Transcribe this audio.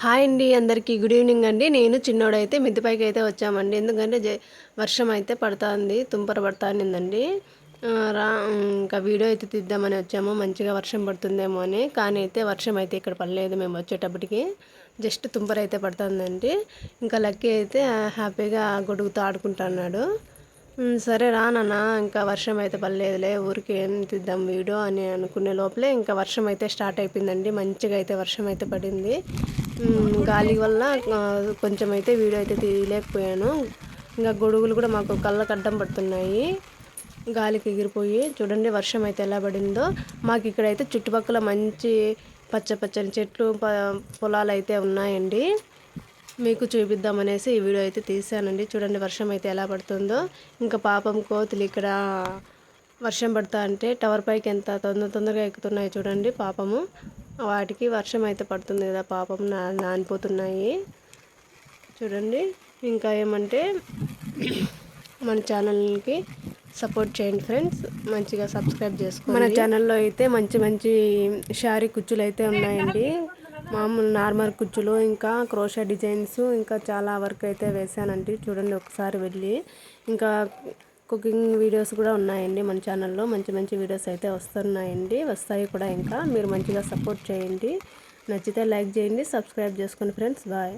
Hi అండి అందరికీ good evening అండి. నేను చిన్నోడైతే మిద్దెపైకి అయితే వచ్చామండి. ఎందుకంటే వర్షం అయితే పడుతుంది, తుంపర పడుతుందండి. ఇంకా వీడియో అయితే తీద్దామని వచ్చాము, మంచిగా వర్షం పడుతుందేమో అని. కానీ అయితే వర్షం అయితే ఇక్కడ పడలేదు. మేము వచ్చేటప్పటికి జస్ట్ తుంపర అయితే పడుతుందండి. ఇంకా లక్కీ అయితే హ్యాపీగా గొడుగుతో ఆడుకుంటున్నాడు. సరే రా నాన్న, ఇంకా వర్షం అయితే పడలేదులే, ఊరికి ఏం తీద్దాం వీడియో అని అనుకునే లోపలే ఇంకా వర్షం అయితే స్టార్ట్ అయిపోయిందండి. మంచిగా అయితే వర్షం అయితే పడింది. గాలి వల్ల కొంచెం అయితే వీడియో అయితే తీయలేకపోయాను. ఇంకా గొడుగులు కూడా మాకు కళ్ళకు అడ్డం పడుతున్నాయి, గాలికి ఎగిరిపోయి. చూడండి వర్షం అయితే ఎలా పడిందో. మాకు ఇక్కడైతే చుట్టుపక్కల మంచి పచ్చని చెట్లు పొలాలు అయితే ఉన్నాయండి. మీకు చూపిద్దామనేసి ఈ వీడియో అయితే తీసానండి. చూడండి వర్షం అయితే ఎలా పడుతుందో. ఇంకా పాపం కోతులు ఇక్కడ వర్షం పడతా అంటే టవర్ పైకి ఎంత తొందరగా ఎక్కుతున్నాయి చూడండి పాపము. వాటికి వర్షం అయితే పడుతుంది కదా పాపం, నానిపోతున్నాయి చూడండి. ఇంకా ఏమంటే మన ఛానల్కి సపోర్ట్ చేయండి ఫ్రెండ్స్, మంచిగా సబ్స్క్రైబ్ చేసుకోండి. మన ఛానల్లో అయితే మంచి శారీ కుచ్చులు అయితే ఉన్నాయండి. మామూలు నార్మల్ కుచ్చులు, ఇంకా క్రోషా డిజైన్స్, ఇంకా చాలా వర్క్ అయితే వేసానండి. చూడండి ఒకసారి వెళ్ళి. ఇంకా కుకింగ్ వీడియోస్ కూడా ఉన్నాయండి మన ఛానల్లో. మంచి వీడియోస్ అయితే వస్తాయి కూడా. ఇంకా మీరు మంచిగా సపోర్ట్ చేయండి. నచ్చితే లైక్ చేయండి, సబ్స్క్రైబ్ చేసుకోండి ఫ్రెండ్స్. బాయ్.